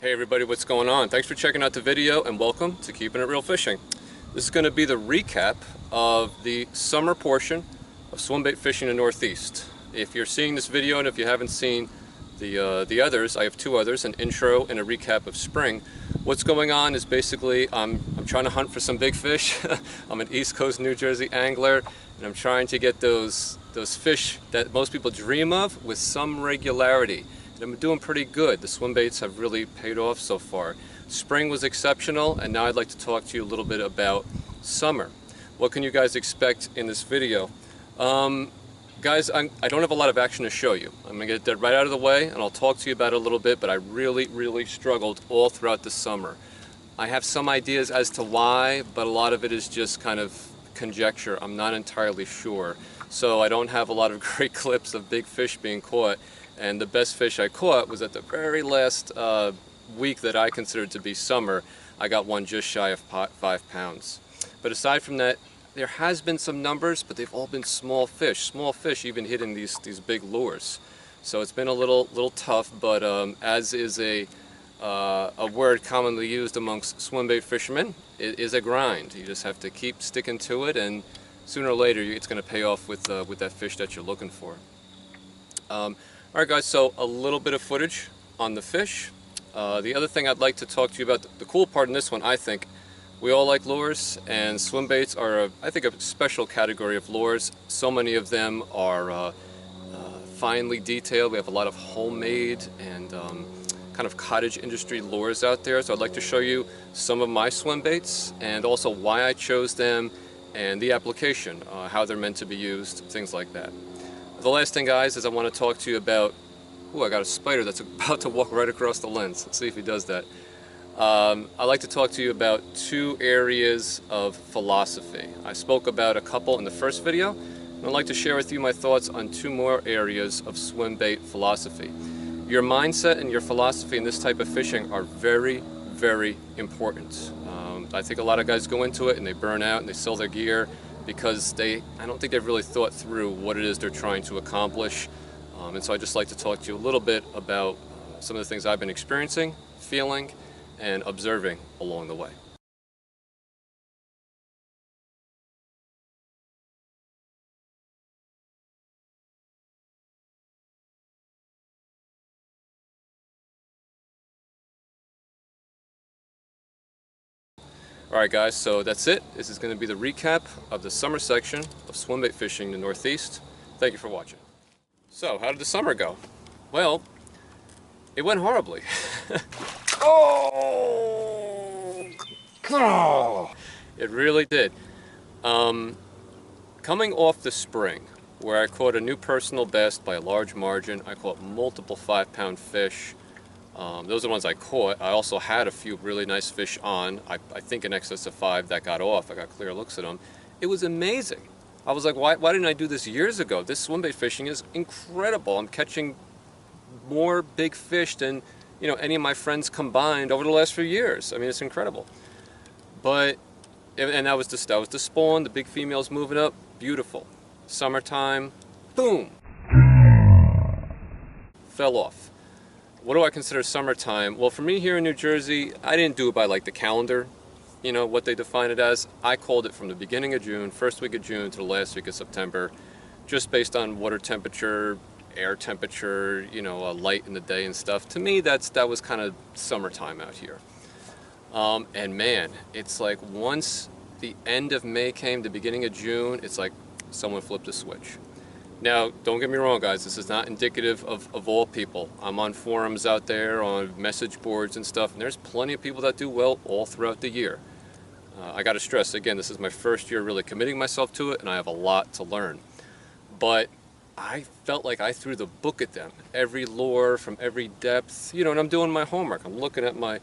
Hey everybody, what's going on? Thanks for checking out the video and welcome to Keeping It Real Fishing. This is going to be the recap of the summer portion of Swimbait Fishing the Northeast. If you're seeing this video and if you haven't seen the others, I have two others, an intro and a recap of spring. What's going on is basically I'm trying to hunt for some big fish. I'm an East Coast New Jersey angler and I'm trying to get those fish that most people dream of with some regularity. I'm doing pretty good. The swim baits have really paid off so far. Spring was exceptional, and now I'd like to talk to you a little bit about summer. What can you guys expect in this video? Guys, I don't have a lot of action to show you. I'm gonna get that right out of the way and I'll talk to you about it a little bit, but I really struggled all throughout the summer. I have some ideas as to why, but a lot of it is just kind of conjecture. I'm not entirely sure. So I don't have a lot of great clips of big fish being caught. And the best fish I caught was at the very last week that I considered to be summer. I got one just shy of 5 pounds. But aside from that, there has been some numbers, but they've all been small fish. Small fish even hitting these big lures. So it's been a little tough, but as is a word commonly used amongst swimbait fishermen, it is a grind. You just have to keep sticking to it, and sooner or later it's going to pay off with that fish that you're looking for. Alright guys, so a little bit of footage on the fish. The other thing I'd like to talk to you about, the cool part in this one, I think, we all like lures, and swim baits are, I think, a special category of lures. So many of them are finely detailed. We have a lot of homemade and kind of cottage industry lures out there. So I'd like to show you some of my swim baits and also why I chose them and the application, how they're meant to be used, things like that. The last thing, guys, is I want to talk to you about, I got a spider that's about to walk right across the lens. Let's see if he does that. I'd like to talk to you about two areas of philosophy. I spoke about a couple in the first video, and I'd like to share with you my thoughts on two more areas of swim bait philosophy. Your mindset and your philosophy in this type of fishing are very important. I think a lot of guys go into it and they burn out and they sell their gear because I don't think they've really thought through what it is they're trying to accomplish. And so I'd just like to talk to you a little bit about some of the things I've been experiencing, feeling, and observing along the way. Alright guys, so that's it. This is going to be the recap of the summer section of Swimbait Fishing the Northeast. Thank you for watching. So, how did the summer go? Well, it went horribly. It really did. Coming off the spring, where I caught a new personal best by a large margin, I caught multiple 5-pound fish. Those are the ones I caught. I also had a few really nice fish on. I think in excess of 5 that got off. I got clear looks at them. It was amazing. I was like, why didn't I do this years ago? This swimbait fishing is incredible. I'm catching more big fish than any of my friends combined over the last few years. I mean, it's incredible. But and that was the spawn. The big females moving up. Beautiful. Summertime. Boom. Fell off. What do I consider summertime? Well, for me here in New Jersey, I didn't do it by like the calendar, what they define it as. I called it from the beginning of June, first week of June to the last week of September, just based on water temperature, air temperature, light in the day and stuff. To me, that was kind of summertime out here. And man, it's like once the end of May came, the beginning of June, it's like someone flipped a switch. Now, don't get me wrong, guys, this is not indicative of all people. I'm on forums out there, on message boards and stuff, and there's plenty of people that do well all throughout the year. I got to stress, again, this is my first year really committing myself to it, and I have a lot to learn. But I felt like I threw the book at them. Every lure from every depth, and I'm doing my homework. I'm looking at my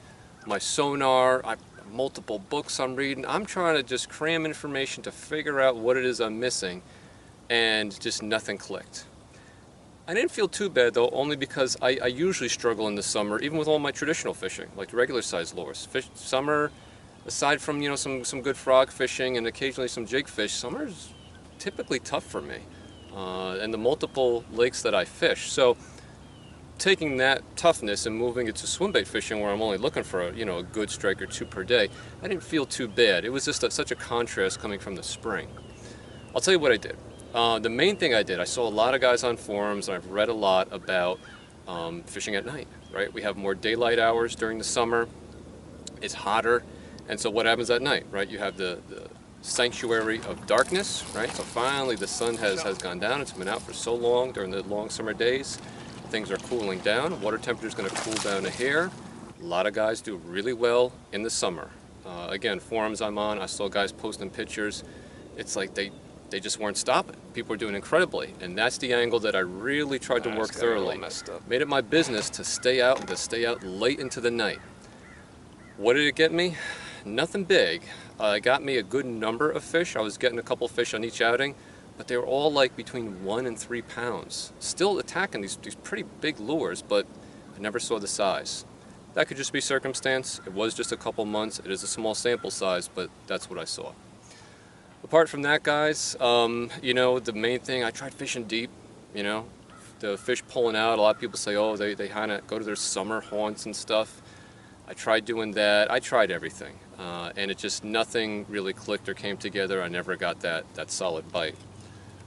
sonar, multiple books I'm reading. I'm trying to just cram information to figure out what it is I'm missing. And just nothing clicked. I didn't feel too bad though, only because I usually struggle in the summer, even with all my traditional fishing, like regular size lures. Summer, aside from some good frog fishing and occasionally some jig fish, summer's typically tough for me. And the multiple lakes that I fish. So taking that toughness and moving it to swimbait fishing, where I'm only looking for a good strike or two per day, I didn't feel too bad. It was just such a contrast coming from the spring. I'll tell you what I did. The main thing I did, I saw a lot of guys on forums, and I've read a lot about fishing at night, right? We have more daylight hours during the summer. It's hotter, and so what happens at night, right? You have the sanctuary of darkness, right? So finally the sun has gone down. It's been out for so long during the long summer days. Things are cooling down. Water temperature is going to cool down a hair. A lot of guys do really well in the summer. Again, forums I'm on, I saw guys posting pictures. It's like they just weren't stopping. People were doing incredibly, and that's the angle that I really tried to work thoroughly. Made it my business to stay out and to stay out late into the night. What did it get me? Nothing big. It got me a good number of fish. I was getting a couple fish on each outing, but they were all like between 1 and 3 pounds. Still attacking these pretty big lures, but I never saw the size. That could just be circumstance. It was just a couple months. It is a small sample size, but that's what I saw. Apart from that, guys, the main thing, I tried fishing deep, the fish pulling out. A lot of people say, oh, they kind of go to their summer haunts and stuff. I tried doing that. I tried everything, and it just, nothing really clicked or came together. I never got that solid bite.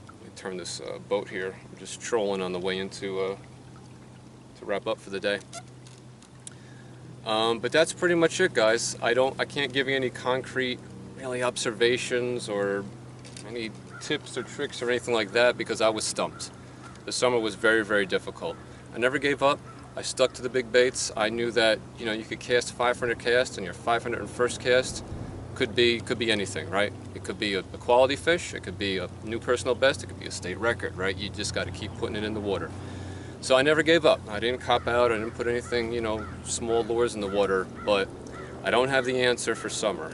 Let me turn this boat here. I'm just trolling on the way into to wrap up for the day. But that's pretty much it, guys. I can't give you any concrete really observations or any tips or tricks or anything like that, because I was stumped. The summer was very, very difficult. I never gave up. I stuck to the big baits. I knew that you could cast 500 casts, and your 501st cast could be anything, right? It could be a quality fish, it could be a new personal best, it could be a state record, right? You just got to keep putting it in the water. So I never gave up. I didn't cop out. I didn't put anything, small lures in the water, but I don't have the answer for summer.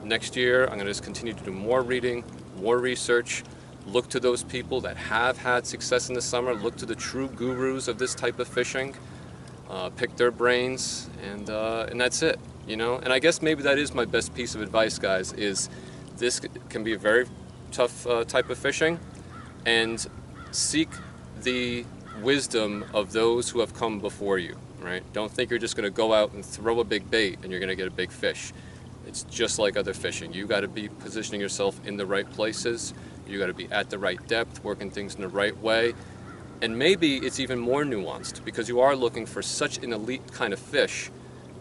Next year, I'm going to just continue to do more reading, more research, look to those people that have had success in the summer, look to the true gurus of this type of fishing, pick their brains, and that's it, And I guess maybe that is my best piece of advice, guys, is this can be a very tough type of fishing, and seek the wisdom of those who have come before you, right? Don't think you're just going to go out and throw a big bait and you're going to get a big fish. It's just like other fishing. You got to be positioning yourself in the right places. You got to be at the right depth, working things in the right way. And maybe it's even more nuanced, because you are looking for such an elite kind of fish.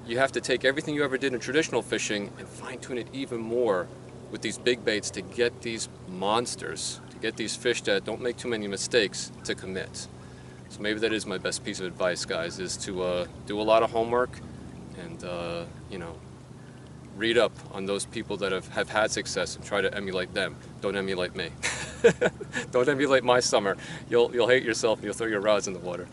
You have to take everything you ever did in traditional fishing and fine-tune it even more with these big baits to get these monsters, to get these fish that don't make too many mistakes to commit. So maybe that is my best piece of advice, guys, is to do a lot of homework and, read up on those people that have had success and try to emulate them. Don't emulate me. Don't emulate my summer. You'll hate yourself and you'll throw your rods in the water.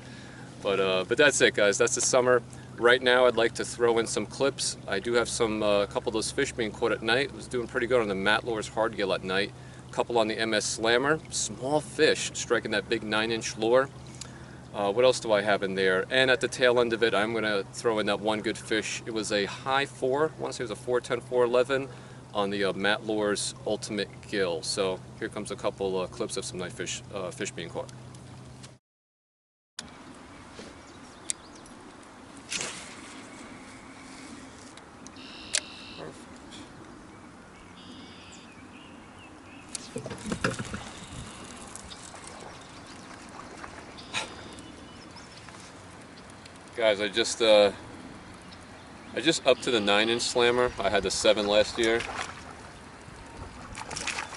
But that's it, guys. That's the summer. Right now, I'd like to throw in some clips. I do have a couple of those fish being caught at night. I was doing pretty good on the Matt Lures hard gill at night. A couple on the MS Slammer. Small fish striking that big 9-inch lure. What else do I have in there? And at the tail end of it, I'm going to throw in that one good fish. It was a high 4, I want to say it was a 410, 411 on the Matt Lures Ultimate Gill. So here comes a couple clips of some nice fish being caught. Guys, I just upped to the 9-inch slammer. I had the 7 last year.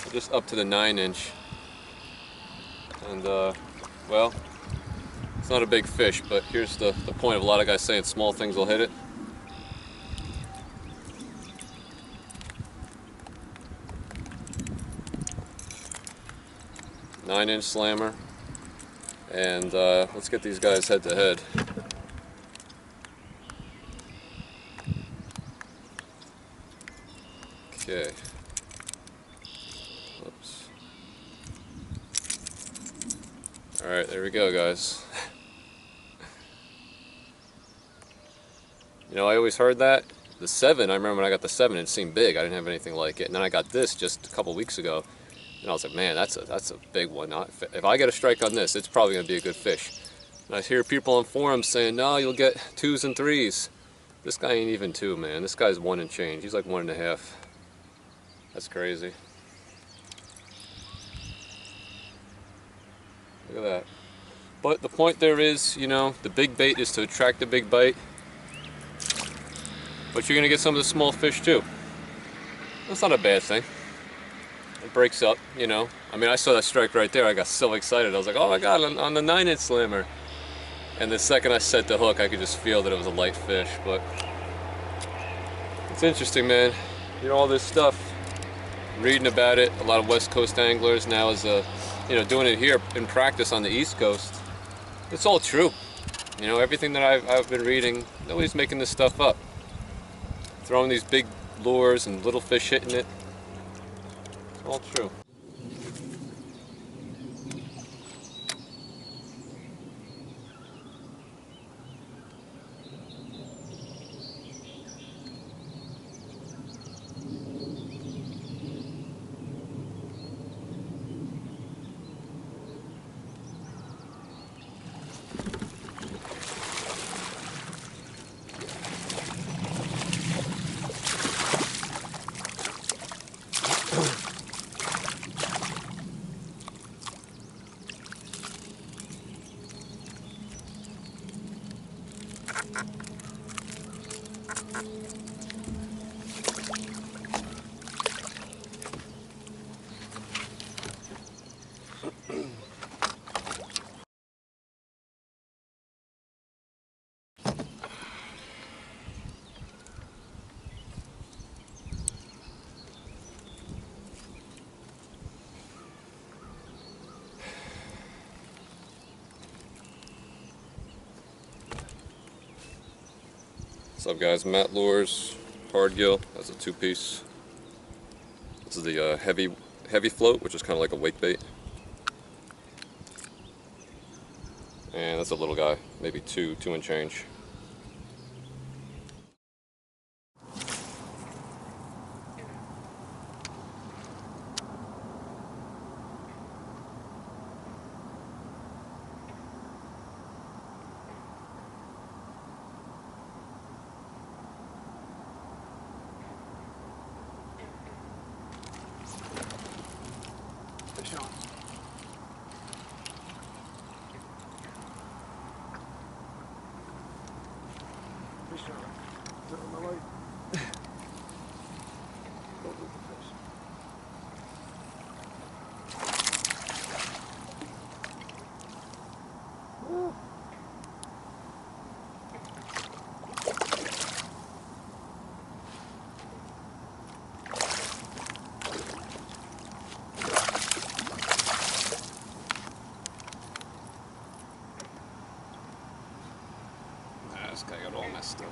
I just upped to the 9-inch, and well, it's not a big fish, but here's the point of a lot of guys saying small things will hit it. Nine-inch slammer, and let's get these guys head to head. Okay. Oops. All right, there we go, guys. I always heard that. The 7, I remember when I got the 7, it seemed big. I didn't have anything like it. And then I got this just a couple weeks ago, and I was like, man, that's a big one. If I get a strike on this, it's probably going to be a good fish. And I hear people on forums saying, no, you'll get 2s and 3s. This guy ain't even 2, man. This guy's 1 and change. He's like 1.5. That's crazy. Look at that. But the point there is, you know, the big bait is to attract the big bite. But you're going to get some of the small fish too. That's not a bad thing. It breaks up, you know. I mean, I saw that strike right there. I got so excited. I was like, oh my God, on the 9-inch slammer. And the second I set the hook, I could just feel that it was a light fish. But it's interesting, man. You know, all this stuff, reading about it, a lot of West Coast anglers now is, you know, doing it here in practice on the East Coast. It's all true. You know, everything that I've been reading, nobody's making this stuff up. Throwing these big lures and little fish hitting it. It's all true. What's up, guys? Matt Lures, hard gill. That's a 2-piece. This is the heavy float, which is kind of like a wake bait. And that's a little guy, maybe 2 and change. Fish on. Fish on. Is it on the light? Don't move the fish. Woo. This guy got all messed up.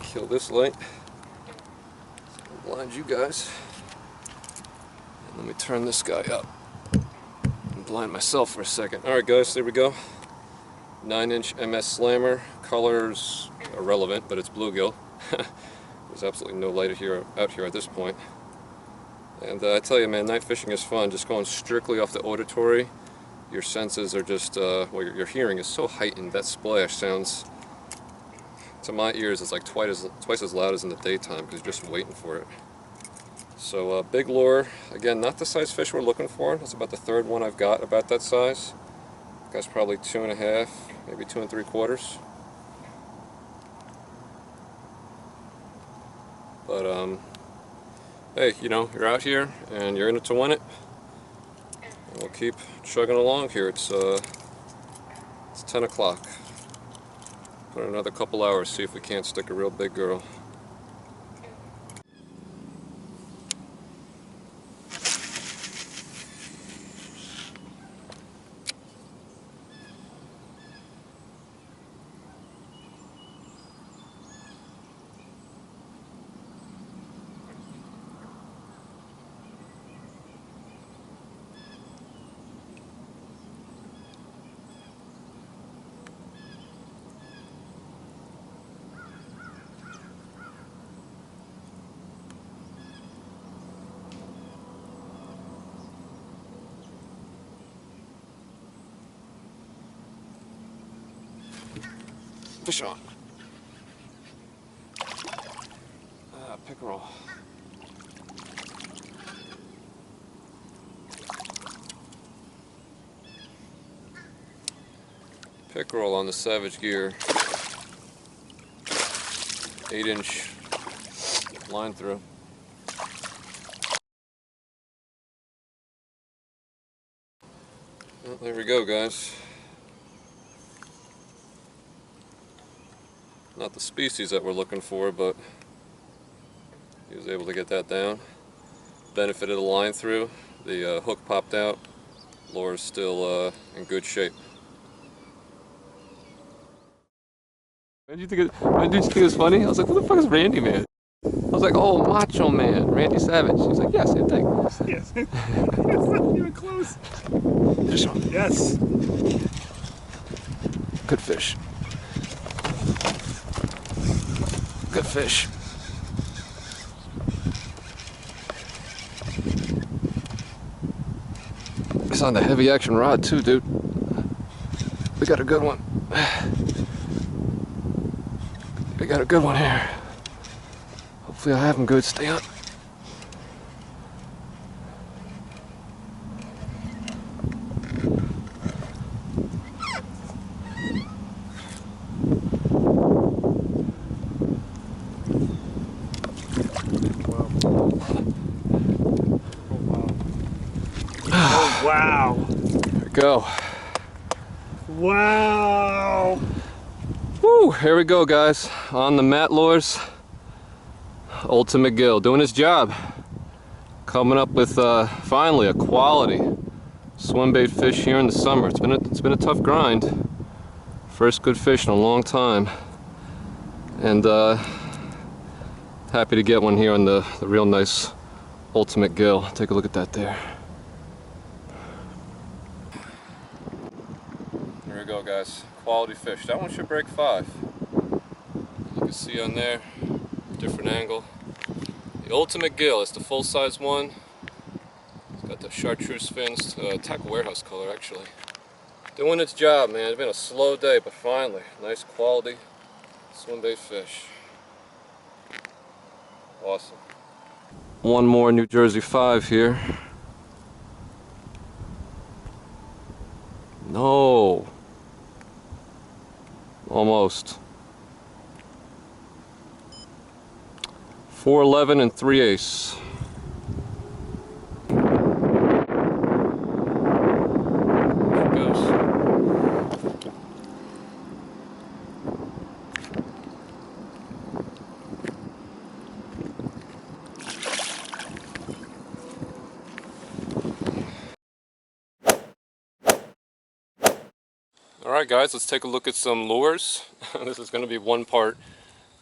Kill this light. Blind you guys. And let me turn this guy up and blind myself for a second. Alright guys, there we go. 9-inch MS slammer. Color's irrelevant, but it's bluegill. There's absolutely no light out here at this point. And I tell you, man, night fishing is fun. Just going strictly off the auditory. Your senses are just, well, your hearing is so heightened. That splash sounds, to my ears, it's like twice as loud as in the daytime because you're just waiting for it. So big lure. Again, not the size fish we're looking for. That's about the 3rd one I've got about that size. Guy's probably 2.5, maybe 2 3/4. But hey, you know, you're out here and you're in it to win it. And we'll keep chugging along here. It's 10 o'clock. Put in another couple hours, see if we can't stick a real big girl. Fish on. Pickerel. Pickerel on the Savage Gear. 8-inch line through. Well, there we go, guys. Not the species that we're looking for, but he was able to get that down. Benefit of the line through. The hook popped out. Lure's still in good shape. When did you think it was funny? I was like, who the fuck is Randy Man? I was like, oh, Macho Man, Randy Savage. He was like, yeah, same thing. Yes. It's not even close. Fish on. Yes. Good fish. Good fish. It's on the heavy action rod too, dude. We got a good one. We got a good one here. Hopefully I have him good. Stay on. Wow. There we go. Wow. Woo, here we go, guys. On the Matt Lures Ultimate Gill, doing his job. Coming up with finally a quality swimbait fish here in the summer. It's been a tough grind. First good fish in a long time, and happy to get one here on the real nice Ultimate Gill. Take a look at that there. There we go, guys. Quality fish. That one should break 5. You can see on there, different angle. The Ultimate Gill, it's the full-size one. It's got the chartreuse fins, tackle warehouse color actually. Doing its job, man. It's been a slow day, but finally, nice quality swimbait fish. Awesome. One more New Jersey 5 here. No. Almost. 411 and 3/8. There it goes. Alright guys, let's take a look at some lures. This is going to be one part,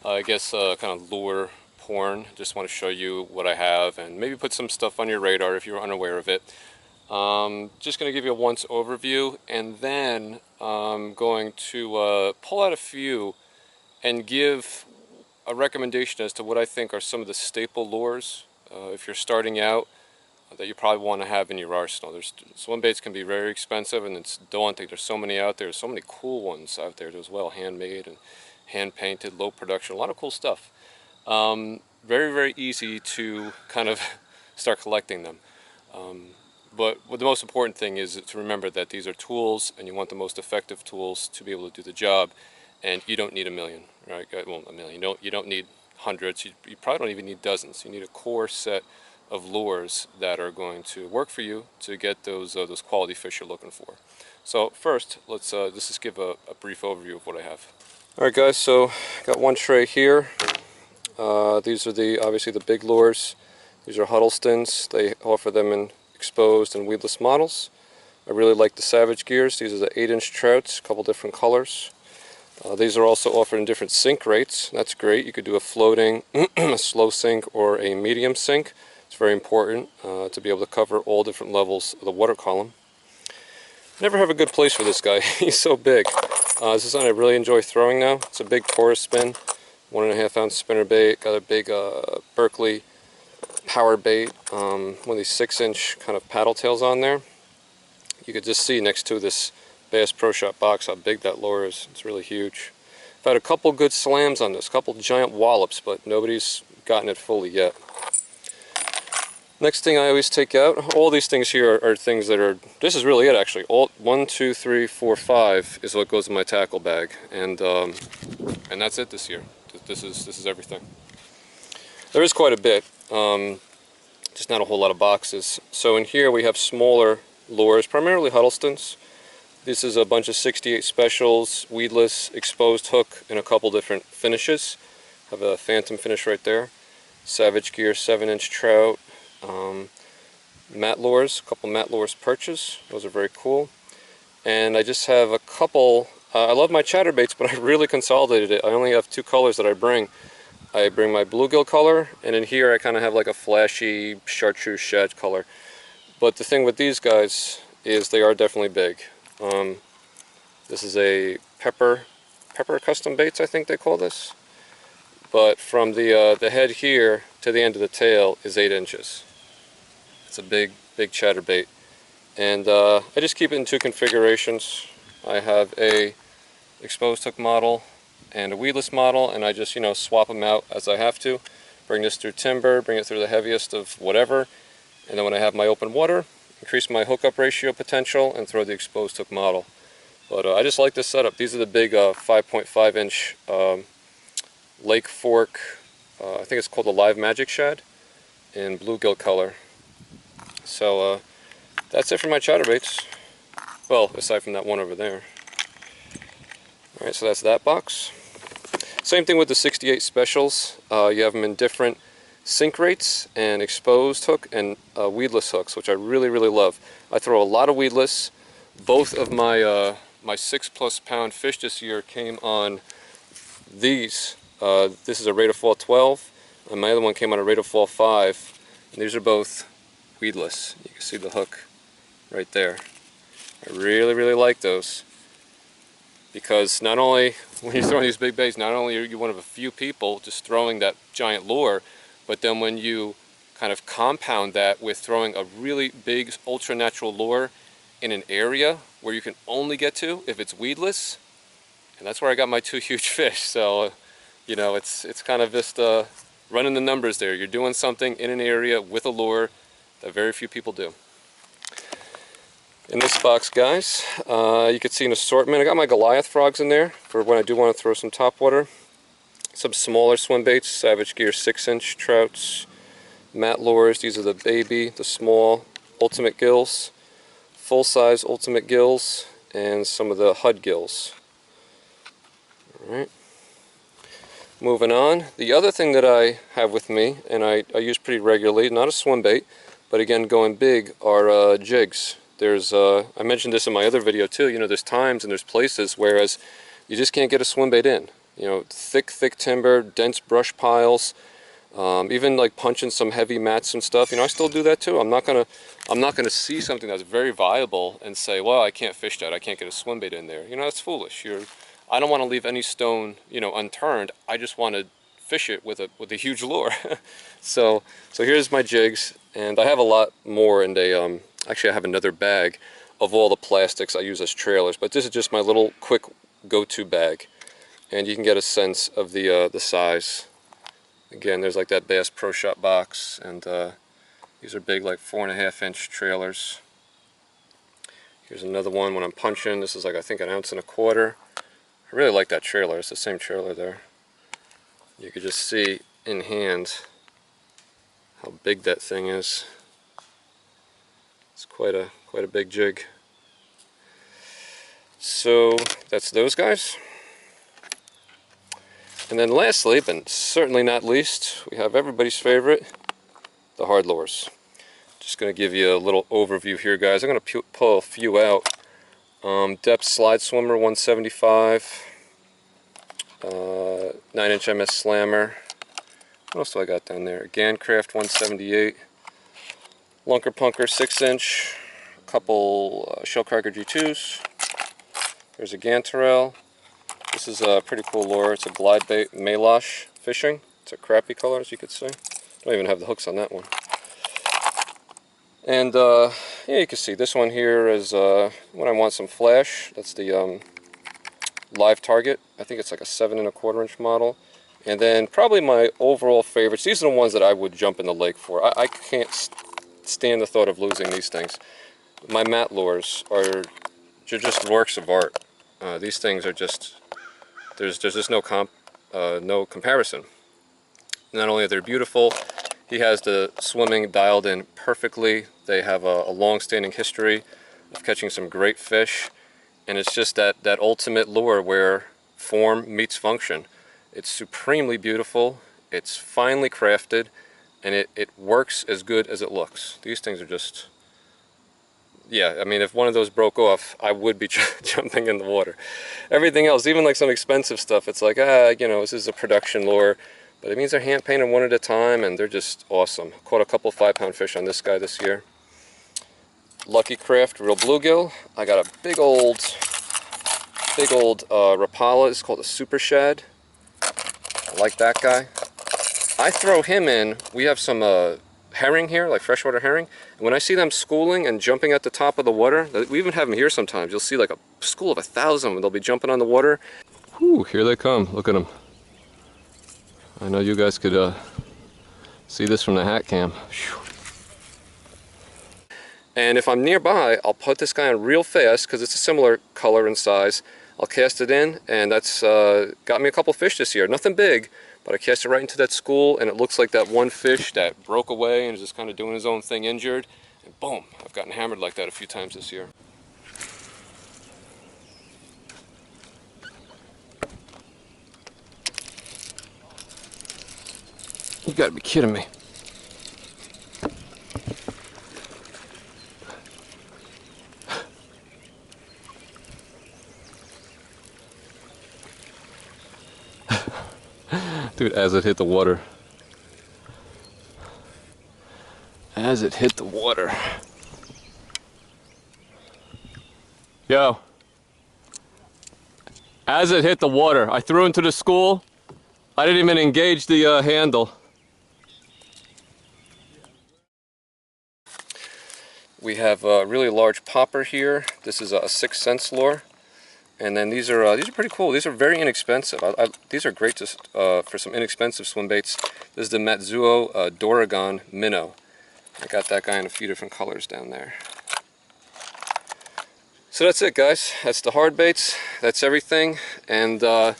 I guess, kind of lure porn. Just want to show you what I have and maybe put some stuff on your radar if you're unaware of it. Just going to give you a once overview, and then I'm going to pull out a few and give a recommendation as to what I think are some of the staple lures if you're starting out, that you probably want to have in your arsenal. Swimbaits can be very expensive and it's daunting. There's so many out there. There's so many cool ones out there as well, handmade and hand painted, low production, a lot of cool stuff. Very, very easy to kind of start collecting them. But the most important thing is to remember that these are tools, and you want the most effective tools to be able to do the job. And you don't need a million, right? Well, a million. You don't need hundreds. You probably don't even need dozens. You need a core set of lures that are going to work for you to get those quality fish you're looking for. So first, let's just give a brief overview of what I have. All right, guys. So got one tray here. These are obviously the big lures. These are Huddlestons. They offer them in exposed and weedless models. I really like the Savage Gears. These are the 8-inch trouts, a couple different colors. These are also offered in different sink rates. That's great. You could do a floating, a slow sink, or a medium sink. It's very important to be able to cover all different levels of the water column. Never have a good place for this guy. He's so big. This is one I really enjoy throwing now. It's a big porous spin, 1.5 ounce spinner bait. Got a big Berkeley power bait, one of these 6-inch kind of paddle tails on there. You could just see next to this Bass Pro Shop box how big that lure is. It's really huge. I've had a couple good slams on this, a couple giant wallops, but nobody's gotten it fully yet. Next thing I always take out, all these things here are things that are, this is really it actually. All 1, 2, 3, 4, 5 is what goes in my tackle bag, and that's it this year. This is everything. There is quite a bit, just not a whole lot of boxes. So in here we have smaller lures, primarily Huddlestons. This is a bunch of 68 specials, weedless, exposed hook, and a couple different finishes. Have a phantom finish right there. Savage Gear 7-inch trout. Mat lures, a couple mat lures perches. Those are very cool. And I just have a couple, I love my chatterbaits, but I really consolidated it. I only have 2 colors that I bring. I bring my bluegill color, and in here I kind of have like a flashy chartreuse shad color. But the thing with these guys is they are definitely big. This is a pepper custom baits, I think they call this. But from the head here to the end of the tail is 8 inches. It's a big chatterbait. And I just keep it in 2 configurations. I have a exposed hook model and a weedless model, and I just, you know, swap them out as I have to. Bring this through timber, bring it through the heaviest of whatever, and then when I have my open water, increase my hookup ratio potential and throw the exposed hook model. But I just like this setup. These are the big 5.5 inch Lake Fork, I think it's called the Live Magic Shad in bluegill color. So that's it for my chatterbaits. Well, aside from that one over there. Alright, so that's that box. Same thing with the 68 specials. You have them in different sink rates and exposed hook and weedless hooks, which I really love. I throw a lot of weedless. Both of my my 6+ pound fish this year came on these. This is a rate of fall 12, and my other one came on a rate of fall 5. And these are both weedless. You can see the hook right there. I really like those, because not only when you're throwing these big baits, not only are you one of a few people just throwing that giant lure, but then when you kind of compound that with throwing a really big ultra natural lure in an area where you can only get to if it's weedless, and that's where I got my 2 huge fish. So you know, it's kind of just running the numbers there. You're doing something in an area with a lure that very few people do. In this box, guys, you can see an assortment. I got my Goliath frogs in there for when I do want to throw some topwater. Some smaller swim baits, Savage Gear 6-inch trouts, mat lures. These are the baby, the small ultimate gills, full-size ultimate gills, and some of the HUD gills. Alright. Moving on, the other thing that I have with me, and I use pretty regularly, not a swim bait, but again going big, are jigs. There's, I mentioned this in my other video too, you know, there's times and there's places whereas you just can't get a swim bait in. You know, thick timber, dense brush piles, even like punching some heavy mats and stuff. You know, I still do that too. I'm not gonna see something that's very viable and say, well, I can't fish that, I can't get a swim bait in there. You know, that's foolish. I don't want to leave any stone, you know, unturned. I just want to fish it with a huge lure. so here's my jigs, and I have a lot more in a actually I have another bag of all the plastics I use as trailers, but this is just my little quick go-to bag, and you can get a sense of the size. Again, there's like that Bass Pro Shop box, and these are big, like 4.5-inch trailers. Here's another one when I'm punching. This is like, I think, 1.25 ounces. I really like that trailer. It's the same trailer there. You could just see in hand how big that thing is. It's quite a big jig. So that's those guys. And then lastly, but certainly not least, we have everybody's favorite, the hard lures. Just going to give you a little overview here, guys. I'm going to pull a few out. Depth Slide Swimmer 175, 9-inch MS Slammer. What else do I got down there? Gancraft 178, Lunker Punker 6-inch, a couple Shellcracker G2s. There's a Gantarel. This is a pretty cool lure. It's a glide bait, Malosh fishing. It's a crappie color, as you could see. Don't even have the hooks on that one. And yeah, you can see this one here is when I want some flash. That's the live target. I think it's like a 7¼ inch model. And then probably my overall favorites, these are the ones that I would jump in the lake for. I can't stand the thought of losing these things. My mat lures are just works of art. These things are just, there's just no comparison. Not only are they beautiful, he has the swimming dialed in perfectly. They have a long-standing history of catching some great fish, and it's just that ultimate lure where form meets function. It's supremely beautiful, it's finely crafted, and it works as good as it looks. These things are just, yeah, I mean, if one of those broke off, I would be jumping in the water. Everything else, even like some expensive stuff, it's like, you know, this is a production lure, but it means they're hand painted one at a time, and they're just awesome. Caught a couple 5-pound fish on this guy this year. Lucky Craft Real Bluegill. I got a big old Rapala. It's called a Super Shad. I like that guy. I throw him in. We have some herring here, like freshwater herring. And when I see them schooling and jumping at the top of the water, we even have them here sometimes. You'll see like a school of 1,000 when they'll be jumping on the water. Whew, here they come. Look at them. I know you guys could see this from the hat cam. Whew. And if I'm nearby, I'll put this guy on real fast because it's a similar color and size. I'll cast it in, and that's got me a couple fish this year. Nothing big, but I cast it right into that school, and it looks like that one fish that broke away and is just kind of doing his own thing injured. And boom, I've gotten hammered like that a few times this year. You gotta be kidding me. Dude, as it hit the water. As it hit the water. Yo. As it hit the water, I threw into the school. I didn't even engage the handle. We have a really large popper here. This is a 6 cents lure. And then these are pretty cool. These are very inexpensive. These are great for some inexpensive swim baits. This is the Matsuo Doragon Minnow. I got that guy in a few different colors down there. So that's it, guys. That's the hard baits. That's everything. And let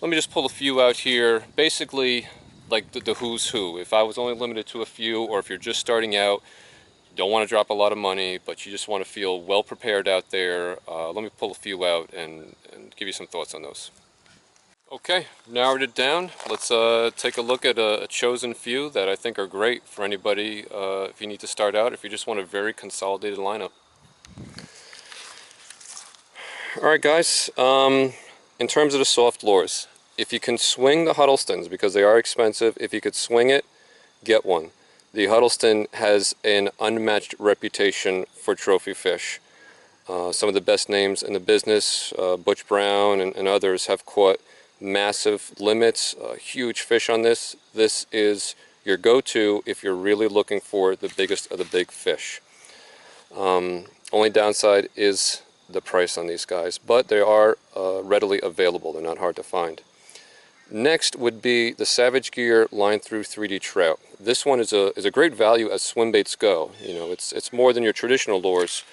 me just pull a few out here. Basically, like the who's who. If I was only limited to a few, or if you're just starting out, don't want to drop a lot of money, but you just want to feel well prepared out there, let me pull a few out and give you some thoughts on those. Okay, narrowed it down. Let's take a look at a chosen few that I think are great for anybody if you need to start out, if you just want a very consolidated lineup. Alright guys, in terms of the soft lures, if you can swing the Huddlestons, because they are expensive, if you could swing it, get one. The Huddleston has an unmatched reputation for trophy fish. Some of the best names in the business, Butch Brown and others, have caught massive limits, huge fish on this. This is your go-to if you're really looking for the biggest of the big fish. Only downside is the price on these guys, but they are readily available. They're not hard to find. Next would be the Savage Gear Line Through 3D Trout. This one is a great value as swim baits go. You know, it's more than your traditional lures,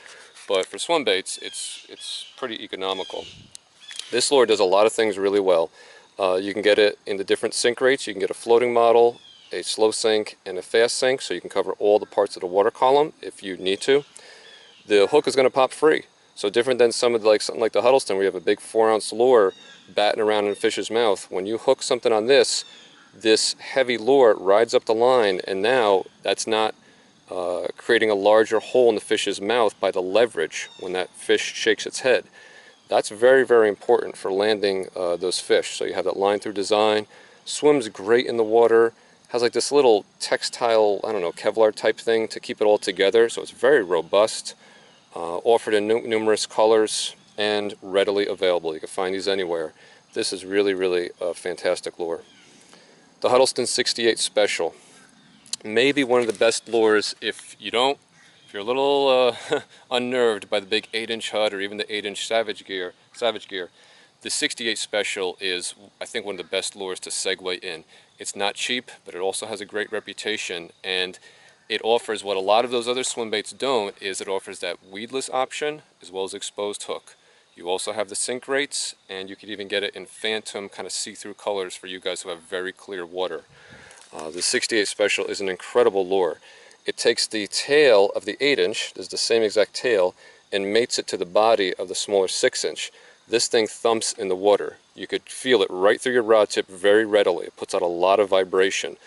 but for swim baits, it's pretty economical. This lure does a lot of things really well. You can get it in the different sink rates. You can get a floating model, a slow sink, and a fast sink, so you can cover all the parts of the water column if you need to. The hook is going to pop free. So different than something like the Huddleston, where you have a big 4-ounce lure batting around in a fish's mouth. When you hook something on this heavy lure rides up the line, and now that's not creating a larger hole in the fish's mouth by the leverage when that fish shakes its head. That's very, very important for landing those fish. So you have that line through design, swims great in the water, has like this little textile, I don't know, Kevlar type thing to keep it all together, so it's very robust. Offered in numerous colors and readily available. You can find these anywhere. This is really, really a fantastic lure. The Huddleston 68 Special. Maybe one of the best lures if you're a little unnerved by the big 8-inch Hud or even the 8-inch Savage Gear. The 68 Special is, I think, one of the best lures to segue in. It's not cheap, but it also has a great reputation, and it offers what a lot of those other swim baits don't, is it offers that weedless option as well as exposed hook. You also have the sink rates, and you could even get it in phantom kind of see-through colors for you guys who have very clear water. The 68 Special is an incredible lure. It takes the tail of the 8-inch, this is the same exact tail, and mates it to the body of the smaller 6-inch. This thing thumps in the water. You could feel it right through your rod tip very readily. It puts out a lot of vibration.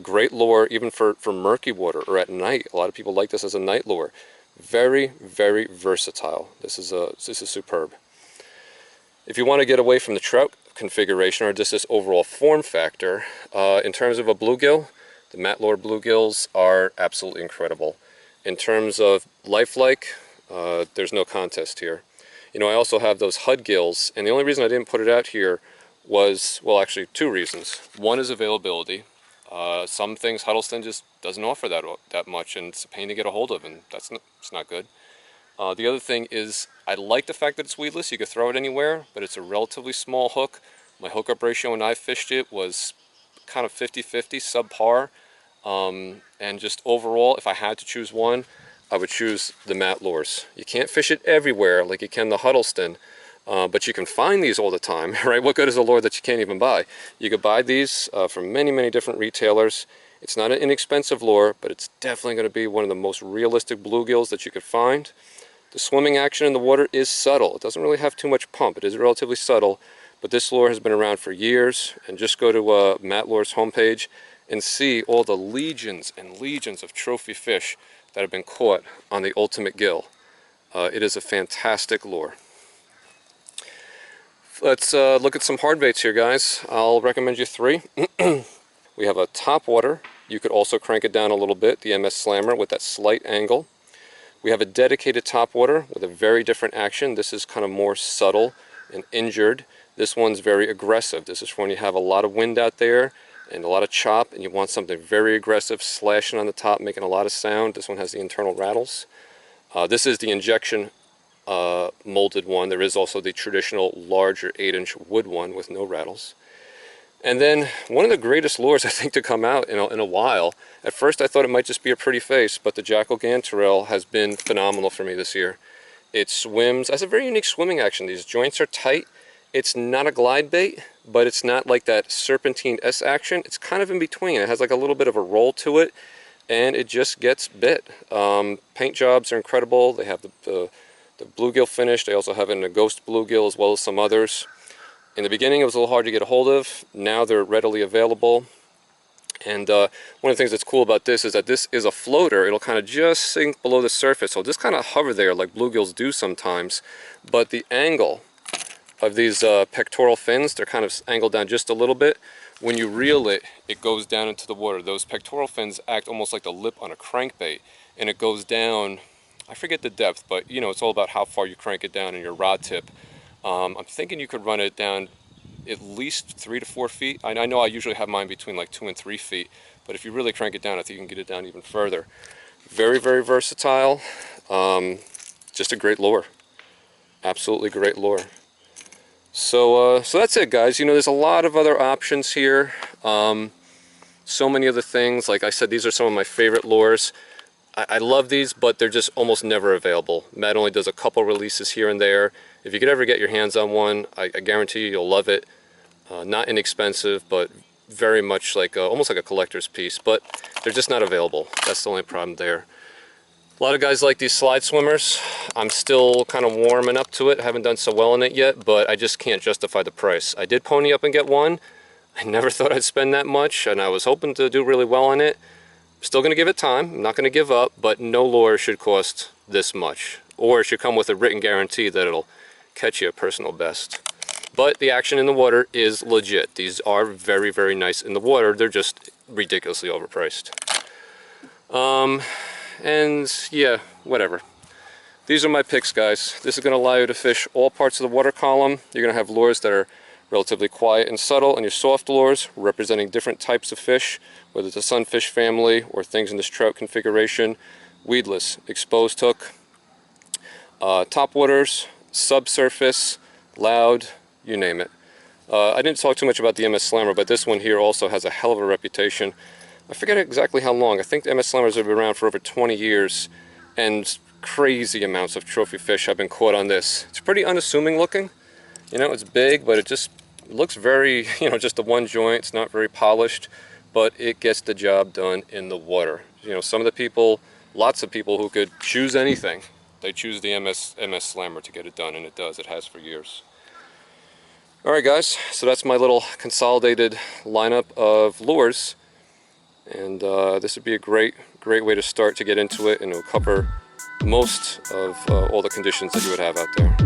Great lure even for murky water or at night. A lot of people like this as a night lure. Very, very versatile. This is superb. If you want to get away from the trout configuration or just this overall form factor, in terms of a bluegill, the Matt Lord bluegills are absolutely incredible. In terms of lifelike, there's no contest here. You know, I also have those Hud gills, and the only reason I didn't put it out here was, well, actually two reasons. One is availability. Some things Huddleston just doesn't offer that much, and it's a pain to get a hold of, and it's not good. The other thing is, I like the fact that it's weedless. You can throw it anywhere, but it's a relatively small hook. My hookup ratio when I fished it was kind of 50-50, subpar. And just overall, if I had to choose one, I would choose the Matt lures. You can't fish it everywhere like you can the Huddleston, but you can find these all the time, right? What good is a lure that you can't even buy? You could buy these from many, many different retailers. It's not an inexpensive lure, but it's definitely going to be one of the most realistic bluegills that you could find. The swimming action in the water is subtle. It doesn't really have too much pump. It is relatively subtle, but this lure has been around for years. And just go to Matt Lure's homepage and see all the legions and legions of trophy fish that have been caught on the ultimate gill. It is a fantastic lure. Let's look at some hard baits here, guys. I'll recommend you three. We have a top water. You could also crank it down a little bit, the MS Slammer with that slight angle. We have a dedicated top water with a very different action. This is kind of more subtle and injured. This one's very aggressive. This is when you have a lot of wind out there and a lot of chop, and you want something very aggressive, slashing on the top, making a lot of sound. This one has the internal rattles. This is the injection molded one. There is also the traditional larger 8-inch wood one with no rattles. And then one of the greatest lures I think to come out in a while. At first I thought it might just be a pretty face, but the Jackal Gantarelle has been phenomenal for me this year. It swims, has a very unique swimming action. These joints are tight. It's not a glide bait, but it's not like that serpentine S action. It's kind of in between. It has like a little bit of a roll to it, and it just gets bit. Paint jobs are incredible. They have the bluegill finish. They also have it in a ghost bluegill as well as some others. In the beginning, it was a little hard to get a hold of. Now they're readily available. And one of the things that's cool about this is that this is a floater. It'll kind of just sink below the surface. So just kind of hover there like bluegills do sometimes. But the angle of these pectoral fins, they're kind of angled down just a little bit. When you reel it, it goes down into the water. Those pectoral fins act almost like the lip on a crankbait. And it goes down, I forget the depth, but you know, it's all about how far you crank it down in your rod tip. I'm thinking you could run it down at least 3 to 4 feet. I know I usually have mine between like 2 and 3 feet, but if you really crank it down, I think you can get it down even further. Very, very versatile. Just a great lure. Absolutely great lure. So that's it, guys. You know, there's a lot of other options here. So many other things. Like I said, these are some of my favorite lures. I love these, but they're just almost never available. Matt only does a couple releases here and there. If you could ever get your hands on one, I guarantee you'll love it. Not inexpensive, but very much like almost like a collector's piece, but they're just not available. That's the only problem there. A lot of guys like these slide swimmers. I'm still kind of warming up to it. I haven't done so well in it yet, but I just can't justify the price. I did pony up and get one. I never thought I'd spend that much, and I was hoping to do really well on it. Still going to give it time. I'm not going to give up, but no lure should cost this much. Or it should come with a written guarantee that it'll catch you a personal best. But the action in the water is legit. These are very, very nice in the water. They're just ridiculously overpriced. And yeah, whatever. These are my picks, guys. This is going to allow you to fish all parts of the water column. You're going to have lures that are relatively quiet and subtle, and your soft lures representing different types of fish, whether it's a sunfish family or things in this trout configuration. Weedless, exposed hook, top waters, subsurface, loud, you name it. I didn't talk too much about the MS Slammer, but this one here also has a hell of a reputation. I forget exactly how long. I think the MS Slammers have been around for over 20 years, and crazy amounts of trophy fish have been caught on this. It's pretty unassuming looking. You know, it's big, but it just looks very, you know, just a one joint. It's not very polished, but it gets the job done in the water. You know, some of the people, lots of people who could choose anything, they choose the MS Slammer to get it done, and it does. It has for years. Alright guys, so that's my little consolidated lineup of lures, and this would be a great way to start to get into it, and it will cover most of all the conditions that you would have out there.